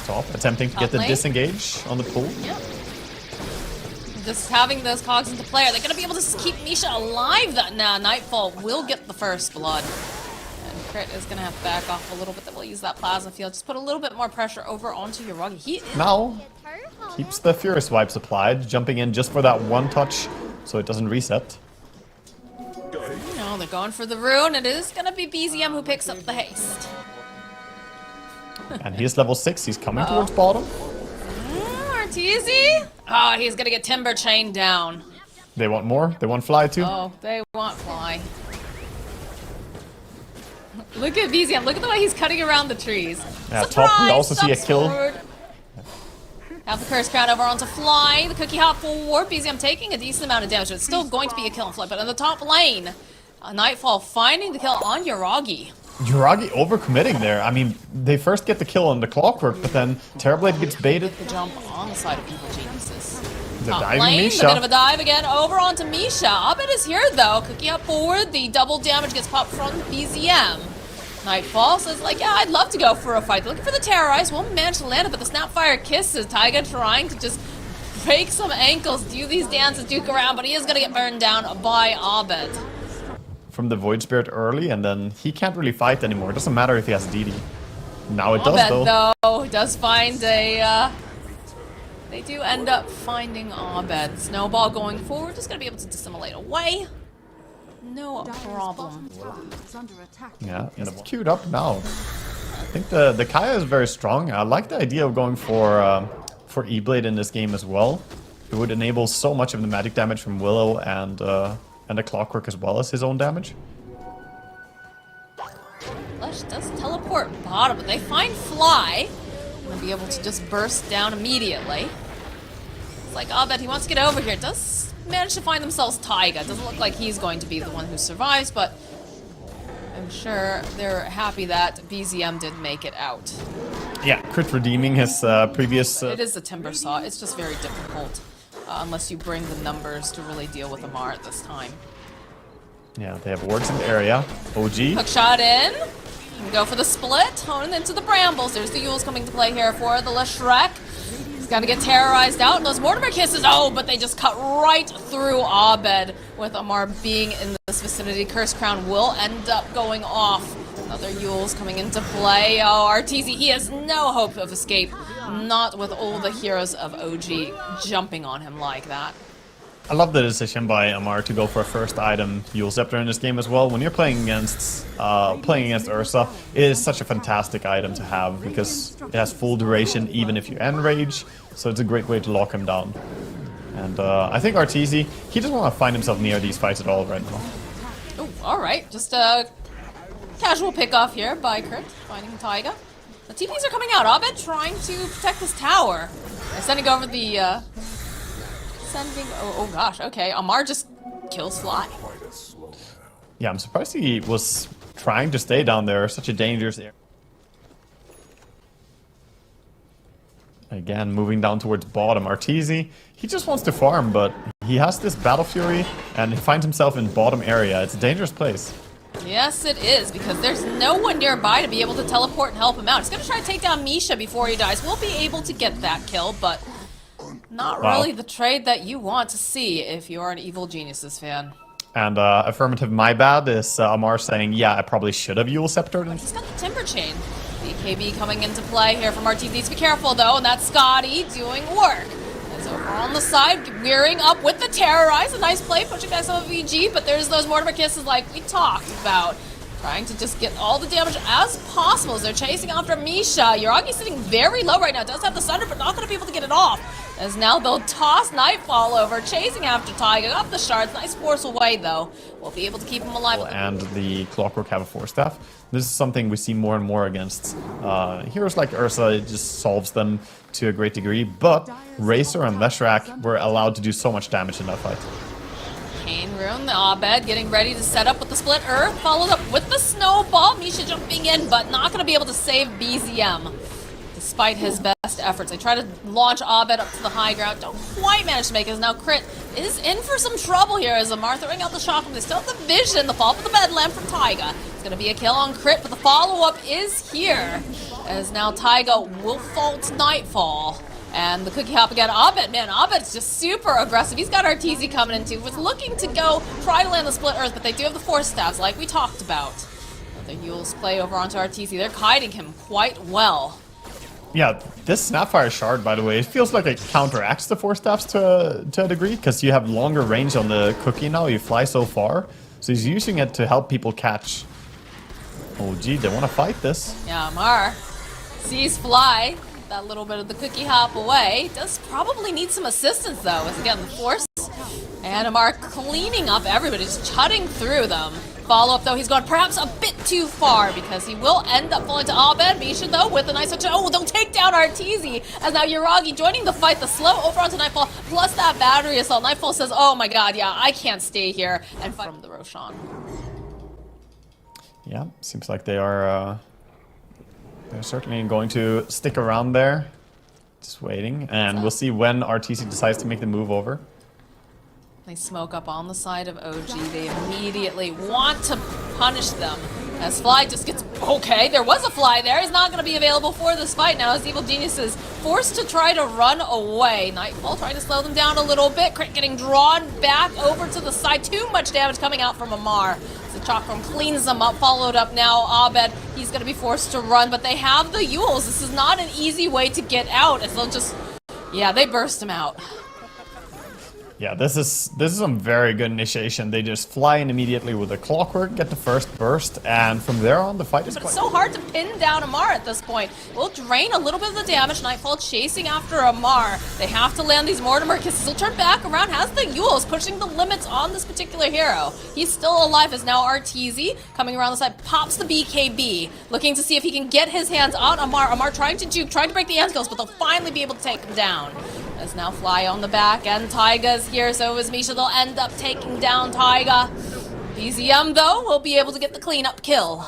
top, attempting to get the disengage on the pull. Yep. Just having those cogs into play. Are they going to be able to keep Misha alive? Nah, Nightfall will get the first blood. And Crit is going to have to back off a little bit. That will use that plasma field. Just put a little bit more pressure over onto Yuragi. He is... Now, keeps the Furious Wipes applied, jumping in just for that one touch so it doesn't reset. You know, they're going for the rune. It is going to be BZM who picks up the haste. And he's level 6. He's coming towards bottom. Arteezy? Oh, he's going to get Timber chained down. They want more. They want Fly too. Oh, they want Fly. Look at BZM. Look at the way he's cutting around the trees. Yeah, Surprise! top we also see a kill. Forward. Have the Curse Crown over onto Fly. The Cookie Hop forward. BZM taking a decent amount of damage. It's still going to be a kill on Fly, but in the top lane, Nightfall finding the kill on Yuragi. Yuragi overcommitting there. I mean, they first get the kill on the Clockwork, but then Terrorblade gets baited. The jump on the side of Evil Geniuses. The Top diving lane, Misha. a bit of a dive again over onto Misha. Abed is here though. Cookie up forward. The double damage gets popped from BZM. Nightfall says like, yeah, I'd love to go for a fight. Looking for the Terrorize. Won't manage to land it, but the Snapfire kisses. Taiga trying to just break some ankles, do these dances, duke around, but he is going to get burned down by Abed. From the Void Spirit early, and then he can't really fight anymore. It doesn't matter if he has DD. Now it does, though. Does find a... They do end up finding Abed. Snowball going forward, just going to be able to dissimulate away. No problem. Yeah, and it's queued up now. I think the Kaya is very strong. I like the idea of going for E-Blade in this game as well. It would enable so much of the magic damage from Willow and the Clockwork as well as his own damage. Lush does teleport bottom, but they find Fly. Gonna be able to just burst down immediately. It's like, Abed, he wants to get over here. Does manage to find themselves Taiga. Doesn't look like he's going to be the one who survives, but I'm sure they're happy that BZM did make it out. Yeah, Crit redeeming his previous... It is a Timber Saw. It's just very difficult. Unless you bring the numbers to really deal with Amar at this time. Yeah, they have wards in the area. OG. Hook shot in. Go for the split. Honing into the brambles. There's the Yules coming to play here for the Leshrek. He's got to get terrorized out. And those Mortimer kisses. Oh, but they just cut right through Abed with Amar being in this vicinity. Curse Crown will end up going off. Another Yules coming into play. Oh, Arteezy, he has no hope of escape. Not with all the heroes of OG jumping on him like that. I love the decision by Amar to go for a first item Yule Scepter in this game as well. When you're playing against Ursa, it is such a fantastic item to have because it has full duration even if you enrage, so it's a great way to lock him down. And I think Arteezy, he doesn't want to find himself near these fights at all right now. Oh, alright. Just a casual pick-off here by Kurt, finding Taiga. The TPs are coming out. Abed trying to protect this tower. They're sending over the, Oh gosh, okay. Amar just kills Fly. Yeah, I'm surprised he was trying to stay down there. Such a dangerous area. Again, moving down towards bottom. Arteezy, he just wants to farm, but he has this Battle Fury, and he finds himself in bottom area. It's a dangerous place. Yes, it is, because there's no one nearby to be able to teleport and help him out. He's going to try to take down Misha before he dies. We'll be able to get that kill, but not really the trade that you want to see if you're an Evil Geniuses fan. And affirmative, my bad, is Amar saying, yeah, I probably should have Yule Sceptered. He's got the Timber Chain. BKB coming into play here from Arteezy. Needs to be careful, though, and that's Scotty doing work. It's over on the side, gearing up with the Terrorize. A nice play, pushing back some of VG, but there's those Mortimer kisses like we talked about. Trying to just get all the damage as possible as they're chasing after Misha. Yuragi's sitting very low right now. Does have the Sunder, but not going to be able to get it off. As now they'll toss Nightfall over, chasing after Taiga. Got the shards. Nice forceful way, though. We'll be able to keep him alive. And the Clockwork have a Force Staff. This is something we see more and more against heroes like Ursa. It just solves them to a great degree. But Razor and Leshrac were allowed to do so much damage in that fight. Cane Rune, the Abed getting ready to set up with the Split Earth, followed up with the Snowball. Misha jumping in, but not going to be able to save BZM. Despite his best efforts. They try to launch Abed up to the high ground. Don't quite manage to make it. Now Crit is in for some trouble here as Amar throwing out the shock. They still have the vision. The fall for the Bedlam from Taiga. It's going to be a kill on Crit, but the follow-up is here. as now Taiga will fall to Nightfall. And the cookie hop again. Abed, man, Abed's just super aggressive. He's got RTZ coming in too. Was looking to go try to land the split earth, but they do have the force staffs like we talked about. The Yules play over onto RTZ. They're hiding him quite well. Yeah, this Snapfire Shard, by the way, it feels like it counteracts the force staffs to a degree, because you have longer range on the cookie now. You fly so far, so he's using it to help people catch. Oh, gee, they want to fight this. Yeah, Amar sees Fly. That little bit of the cookie hop away. Does probably need some assistance though, as again the force and Amar cleaning up everybody, just cutting through them. Follow up though, he's gone perhaps a bit too far because he will end up falling to Abed. Misha though with a nice touch. Oh, they'll take down Arteezy as now Yuragi joining the fight. The slow over onto Nightfall plus that battery assault. Nightfall says, oh my god, yeah, I can't stay here and fight from the Roshan. Yeah, seems like they are. They're certainly going to stick around there, just waiting, and we'll see when RTC decides to make the move over. They smoke up on the side of OG. They immediately want to punish them. As Fly just gets... Okay, there was a Fly there. He's not going to be available for this fight now as Evil Genius is forced to try to run away. Nightfall trying to slow them down a little bit. Crit getting drawn back over to the side. Too much damage coming out from Amar. The Chakram cleans them up, followed up now. Abed, he's going to be forced to run, but they have the Yules. This is not an easy way to get out. As they'll just... Yeah, they burst him out. Yeah, this is some very good initiation. They just fly in immediately with a clockwork, get the first burst, and from there on the fight is But quite... it's so hard to pin down Amar at this point. We'll drain a little bit of the damage. Nightfall chasing after Amar. They have to land these Mortimer kisses. He'll turn back around, has the Yules pushing the limits on this particular hero. He's still alive as now RTZ coming around the side, pops the BKB, looking to see if he can get his hands on Amar. Amar trying to juke, trying to break the end skills, but they'll finally be able to take him down. As now Fly on the back, and Taiga's here, so is Misha. They'll end up taking down Taiga. BZM, though, will be able to get the cleanup kill.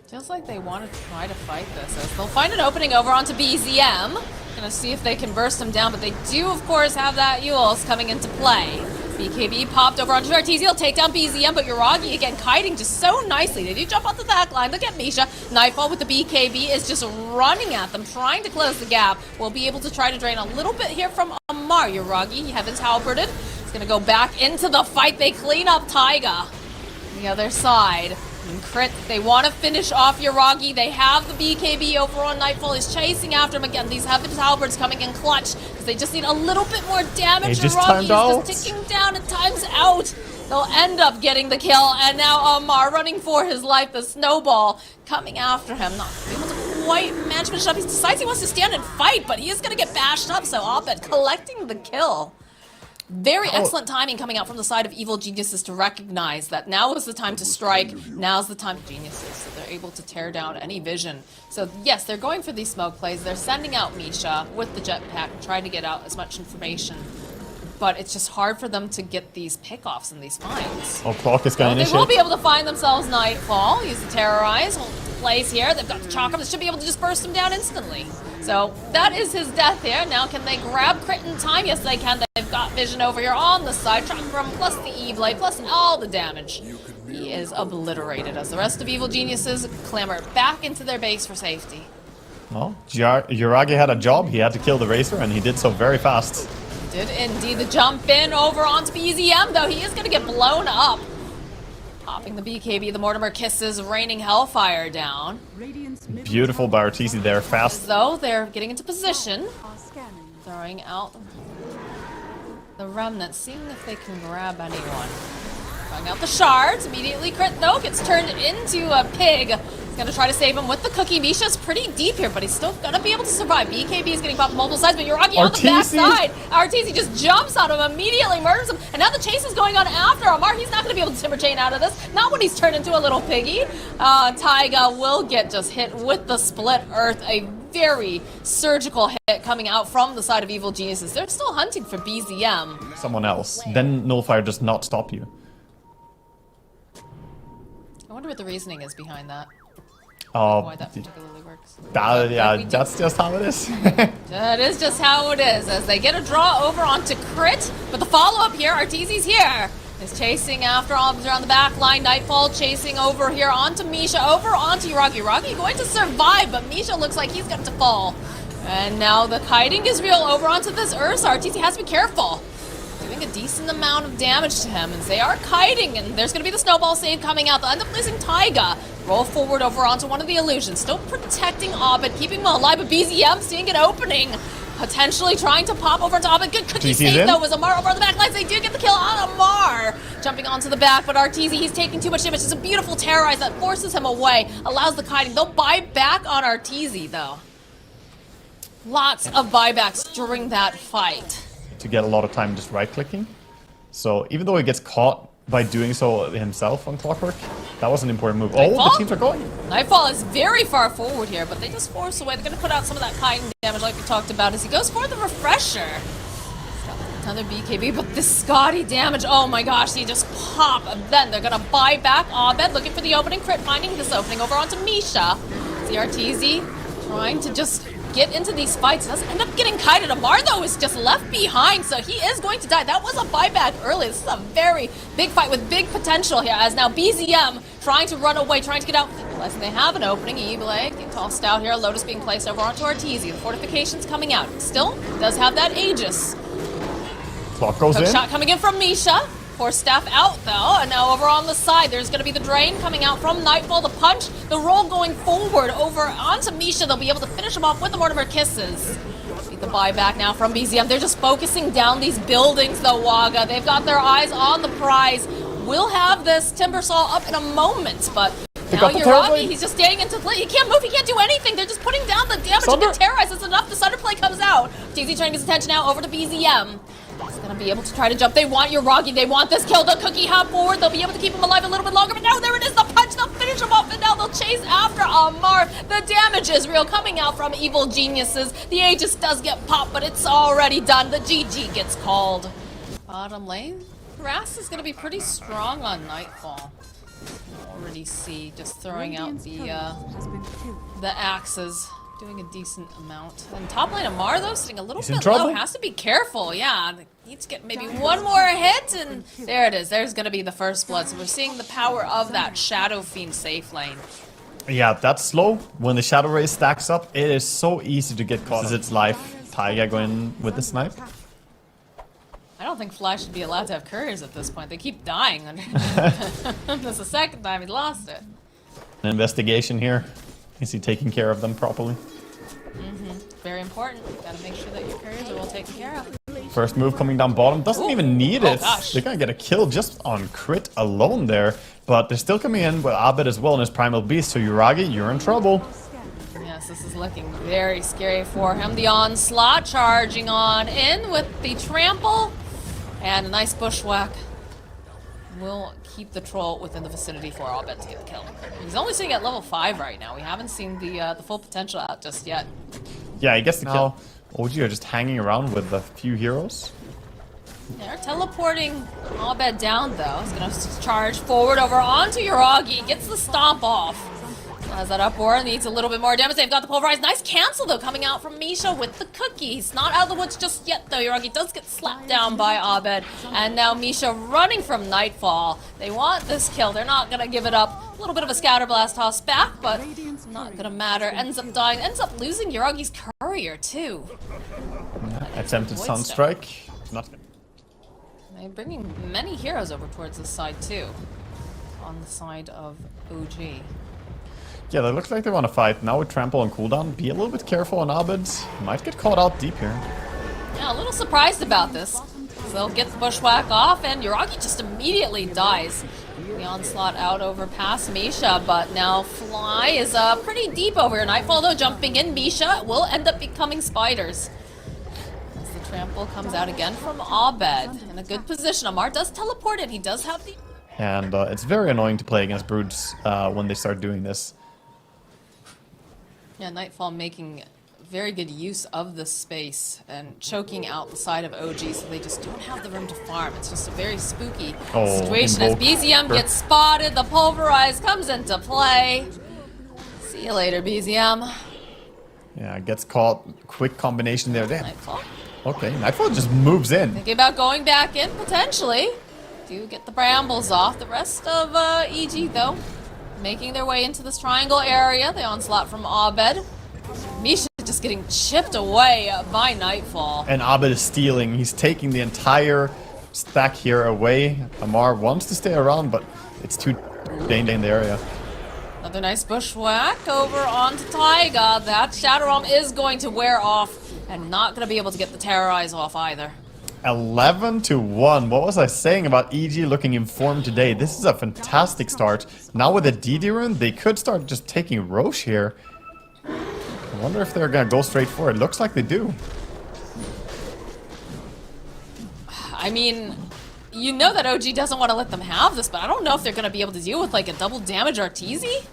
Feels like they want to try to fight this, as they'll find an opening over onto BZM. Gonna see if they can burst him down, but they do, of course, have that Yules coming into play. BKB popped over onto Arteezy. He'll take down BZM, but Yuragi, again, kiting just so nicely. They do jump off the back line. Look at Misha. Nightfall with the BKB is just running at them, trying to close the gap. We'll be able to try to drain a little bit here from Amar. Yuragi, heavens halberded. He's going to go back into the fight. They clean up Taiga on the other side. And Crit, they want to finish off Yuragi. They have the BKB over on Nightfall. He's chasing after him again. These heavens halberds coming in clutch because they just need a little bit more damage. Yuragi is just ticking down and time's out. They'll end up getting the kill. And now Amar running for his life. The snowball coming after him. Not able to quite match finish up. He decides he wants to stand and fight, but he is going to get bashed up. So Abed collecting the kill. Very excellent timing coming out from the side of Evil Geniuses to recognize that now is the time to strike, now's the time for Geniuses, so they're able to tear down any vision. So yes, they're going for these smoke plays, they're sending out Misha with the jetpack and trying to get out as much information. But it's just hard for them to get these pickoffs and these finds. Oh, Clock is going to initiate. They will be able to find themselves Nightfall, use the Terrorize, hold plays here. They've got the Chakram that should be able to just burst him down instantly. So that is his death here. Now can they grab Crit in time? Yes, they can. They've got vision over here on the side. Chakram plus the E-Blade plus all the damage. He is obliterated as the rest of Evil Geniuses clamber back into their base for safety. Well, Yuragi had a job. He had to kill the Racer, and he did so very fast. He did indeed. The jump in over onto BZM, though. He is going to get blown up. Popping the BKB, the Mortimer kisses, raining Hellfire down. Beautiful by Arteezy there, fast. Though they're getting into position. Throwing out the remnants, seeing if they can grab anyone. Throwing out the shards, immediately Crit though gets turned into a pig. He's gonna try to save him with the cookie. Misha's pretty deep here, but he's still gonna be able to survive. BKB is getting popped multiple sides, but Yuragi on the backside. Arteezy just jumps on him, immediately murders him, and now the chase is going on after Amar. He's not gonna be able to timber chain out of this. Not when he's turned into a little piggy. Taiga will get just hit with the split earth. A very surgical hit coming out from the side of Evil Geniuses. They're still hunting for BZM. Someone else. Then Nullfire does not stop you. I wonder what the reasoning is behind that. Why that particularly works. Yeah, that's just how it is. That is just how it is, as they get a draw over onto Crit, but the follow-up here, Arteezy's here. is chasing after Obbs around the back line. Nightfall chasing over here onto Misha, over onto Yuragi. Yuragi going to survive, but Misha looks like he's going to fall. And now the kiting is real over onto this Ursa. RTZ has to be careful. Doing a decent amount of damage to him, and they are kiting, and there's going to be the snowball save coming out. They'll end up losing Taiga. Roll forward over onto one of the illusions. Still protecting Abed, keeping him alive, but BZM seeing an opening. Potentially trying to pop over into Abed. Good cookie save though, as Amar over on the back lines. They do get the kill on Amar. Jumping onto the back, but RTZ, he's taking too much damage. It's a beautiful terrorize that forces him away, allows the kiting. They'll buy back on RTZ though. Lots of buybacks during that fight. To get a lot of time just right-clicking. So even though he gets caught by doing so himself on Clockwork, that was an important move. Nightfall? Oh, the teams are going. Nightfall is very far forward here, but they just force away. They're going to put out some of that kiting damage like we talked about as he goes for the refresher. Another BKB, but this Scotty damage, oh my gosh, they just pop. And then they're going to buy back Abed, looking for the opening crit, finding this opening over onto Misha. CRTZ trying to just get into these fights. Doesn't end up getting kited. Amar, though, is just left behind, so he is going to die. That was a buyback early. This is a very big fight with big potential here, as now BZM trying to run away, trying to get out. Realizing they have an opening. E-Blade getting tossed out here. Lotus being placed over onto RTZ. The fortifications coming out. Still does have that Aegis. Clock goes in. Shot coming in from Misha. Force staff out though, and now over on the side, there's going to be the drain coming out from Nightfall. The punch, the roll going forward over onto Misha. They'll be able to finish him off with the Mortimer Kisses. Get the buyback now from BZM. They're just focusing down these buildings though, Waga. They've got their eyes on the prize. We'll have this Timber Saw up in a moment, but now Yuragi, he's just staying into play. He can't move, he can't do anything. They're just putting down the damage and the terrorize. It's enough. The Thunder play comes out. TZ turning his attention now over to BZM. He's gonna be able to try to jump. They want Yuragi. They want this kill. The cookie hop forward. They'll be able to keep him alive a little bit longer. But now there it is. The punch. They'll finish him off. And now they'll chase after Amar. The damage is real coming out from Evil Geniuses. The Aegis does get popped, but it's already done. The GG gets called. Bottom lane. Harass is gonna be pretty strong on Nightfall. Already see just throwing out the axes. Doing a decent amount. And top lane Amar though, sitting a little bit low. Has to be careful, yeah. Needs to get maybe one more hit, and there it is. There's gonna be the first blood. So we're seeing the power of that Shadow Fiend safe lane. Yeah, that's slow. When the Shadow Ray stacks up, it is so easy to get caught. This is its life. Taiga going with the snipe. I don't think Fly should be allowed to have couriers at this point. They keep dying. This is the second time he lost it. An investigation here. Is he taking care of them properly? Very important. Gotta make sure that your couriers are well taken care of. First move coming down bottom. Doesn't even need it. Gosh. They're gonna get a kill just on crit alone there. But they're still coming in with Abed as well in his Primal Beast. So Yuragi, you're in trouble. Yes, this is looking very scary for him. The onslaught charging on in with the trample. And a nice bushwhack. Will keep the troll within the vicinity for Abed to get the kill. He's only sitting at level 5 right now. We haven't seen the full potential out just yet. Yeah, he gets the kill. OG are just hanging around with a few heroes. They're teleporting Abed down though. He's gonna charge forward over onto Yuragi. Gets the stomp off. Has that up or needs a little bit more damage. They've got the pulverize. Nice cancel though coming out from Misha with the cookie. He's not out of the woods just yet though. Yuragi does get slapped down by Abed. And now Misha running from Nightfall. They want this kill. They're not gonna give it up. A little bit of a scatter blast toss back, but not gonna matter. Ends up dying. Ends up losing Yuragi's courier too. Attempted Sunstrike. Not. They're bringing many heroes over towards this side too. On the side of OG. Yeah, that looks like they want to fight. Now with Trample on cooldown, be a little bit careful on Abed. Might get caught out deep here. Yeah, a little surprised about this. So they'll get the bushwhack off, and Yuragi just immediately dies. The onslaught out over past Misha, but now Fly is pretty deep over here. Nightfall, though, jumping in. Misha will end up becoming spiders. As the trample comes out again from Abed. In a good position. Amar does teleport in. He does have the... And it's very annoying to play against Brutes when they start doing this. Yeah, Nightfall making very good use of the space and choking out the side of OG so they just don't have the room to farm. It's just a very spooky situation as BZM gets spotted. The pulverize comes into play. See you later, BZM. Yeah, gets caught. Quick combination there. Damn. Nightfall. Okay, Nightfall just moves in. Thinking about going back in, potentially. do get the brambles off. The rest of EG, though, making their way into this triangle area. The onslaught from Abed. Misha just getting chipped away by Nightfall. And Abed is stealing. He's taking the entire stack here away. Amar wants to stay around, but it's too dangerous in the area. Another nice bushwhack over onto Taiga. That Shadow Realm is going to wear off and not going to be able to get the Terrorize off either. 11-1. What was I saying about EG looking informed today? This is a fantastic start. Now with the DD rune, they could start just taking Roche here. I wonder if they're gonna go straight for it. Looks like they do. I mean, you know that OG doesn't want to let them have this, but I don't know if they're going to be able to deal with like a double damage Arteezy.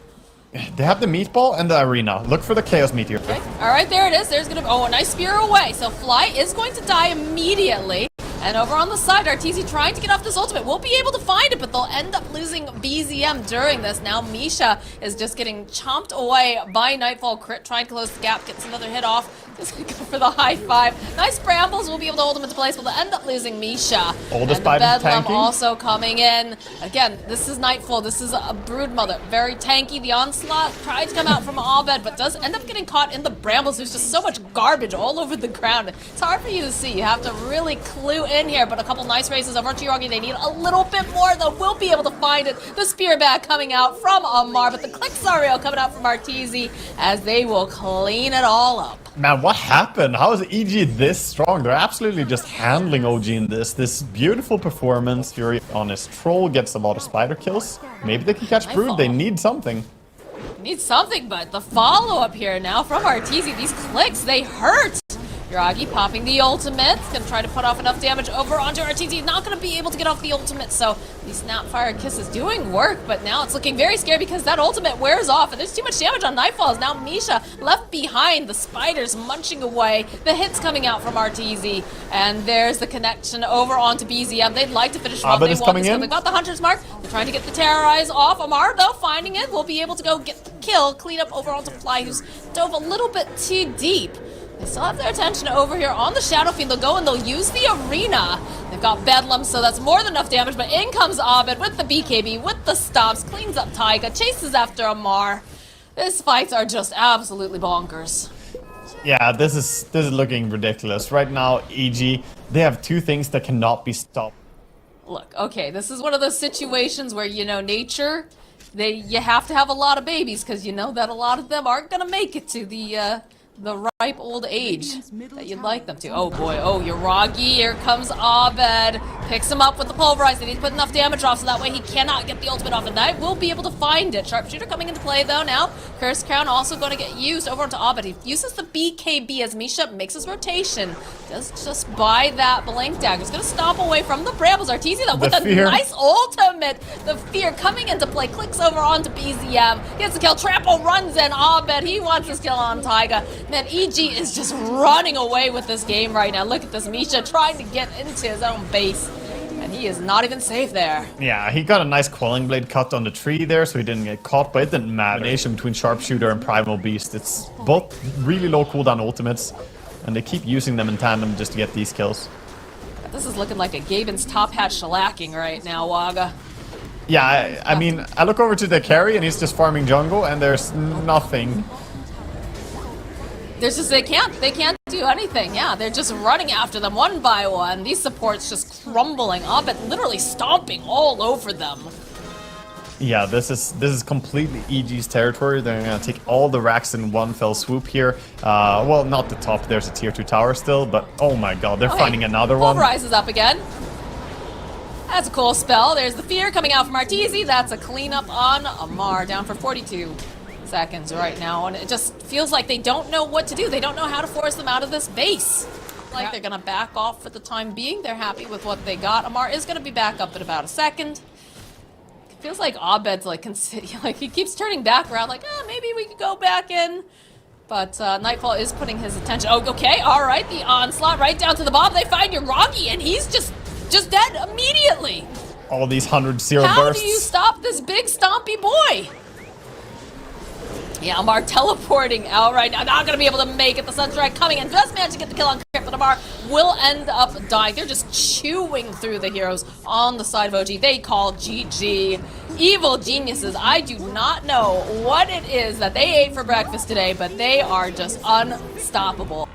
They have the meatball and the arena. Look for the Chaos Meteor. Okay. Alright, there it is. There's gonna be, oh, a nice spear away. So Fly is going to die immediately. And over on the side, Arteezy trying to get off this ultimate. Will be able to find it, but they'll end up losing BZM during this. Now Misha is just getting chomped away by Nightfall. Crit trying to close the gap, gets another hit off. Just gonna go for the high five. Nice brambles will be able to hold him into place, but they'll end up losing Misha. Oldest and the Biden Bedlam tanking. also coming in. Again, this is Nightfall. This is a Broodmother. Very tanky. The onslaught tried to come out from Abed, but does end up getting caught in the brambles. There's just so much garbage all over the ground. It's hard for you to see. You have to really clue in here, but a couple nice races over to Yorgi. They need a little bit more, though. We'll be able to find it. The spear bag coming out from Amar, but the click Sario coming out from Arteezy as they will clean it all up. Man, what happened? How is EG this strong? They're absolutely just handling OG in this. This beautiful performance. Fury on his troll gets a lot of spider kills. Maybe they can catch Brood. They need something. Need something, but the follow-up here now from Arteezy. These clicks, they hurt. Yoragi popping the ultimate. Gonna try to put off enough damage over onto Arteezy. Not gonna be able to get off the ultimate, so the Snapfire Kiss is doing work, but now it's looking very scary because that ultimate wears off and there's too much damage on Nightfalls. Now Misha left behind, the spiders munching away, the hits coming out from Arteezy, and there's the connection over onto BZM. They'd like to finish what they want. They got the Hunter's Mark. They're trying to get the Terrorize off. Amar, though, finding it, will be able to go get the kill, clean up over onto Fly, who's dove a little bit too deep. They still have their attention over here on the Shadow Fiend. They'll go and they'll use the arena. They've got Bedlam, so that's more than enough damage, but in comes Abed with the BKB, with the stomps, cleans up Taiga, chases after Amar. These fights are just absolutely bonkers. Yeah, this is looking ridiculous. Right now, EG, they have two things that cannot be stopped. Look, okay, this is one of those situations where, you know, nature, you have to have a lot of babies, because you know that a lot of them aren't going to make it to the ripe old age that you'd like them to. Oh boy, oh, Yoragi, here comes Abed. Picks him up with the Pulverize. They need to put enough damage off so that way he cannot get the ultimate off, and that will be able to find it. Sharpshooter coming into play though now. Curse Crown also going to get used over onto Abed. He uses the BKB as Misha makes his rotation. Does just buy that Blink Dagger. He's going to stomp away from the Brambles. Arteezy though with a nice ultimate. The Fear coming into play. Clicks over onto BZM. Gets the kill. Trample runs in. Abed, he wants his kill on Taiga. Man, EG is just running away with this game right now. Look at this, Misha trying to get into his own base. And he is not even safe there. Yeah, he got a nice Quelling Blade cut on the tree there, so he didn't get caught, but it didn't matter. The combination between Sharpshooter and Primal Beast, it's both really low cooldown ultimates, and they keep using them in tandem just to get these kills. This is looking like a Gaben's top hat shellacking right now, Waga. Yeah, I mean, I look over to the carry, and he's just farming jungle, and there's nothing. There's just, they can't do anything. Yeah, they're just running after them one by one. These supports just crumbling. Abed literally stomping all over them. Yeah, this is completely EG's territory. They're gonna take all the racks in one fell swoop here. Well, not the top. There's a tier 2 tower still, but oh my god, they're finding another one. Pulverize is up again. That's a cool spell. There's the Fear coming out from Arteezy. That's a cleanup on Amar, down for 42 seconds right now, and it just feels like they don't know what to do. They don't know how to force them out of this base. Like they're gonna back off for the time being. They're happy with what they got. Amar is gonna be back up in about a second. It feels like Abed's like he keeps turning back around, like, maybe we could go back in. But Nightfall is putting his attention. Oh, okay, all right. The onslaught right down to the bomb. They find Yoragi, and he's just dead immediately. All these 100 zero How bursts. do you stop this big stompy boy? Yeah, Amar teleporting out right now. Not going to be able to make it. The Sunstrike coming in. Just managed to get the kill on Crit, but Amar will end up dying. They're just chewing through the heroes on the side of OG. They call GG. Evil geniuses. I do not know what it is that they ate for breakfast today, but they are just unstoppable.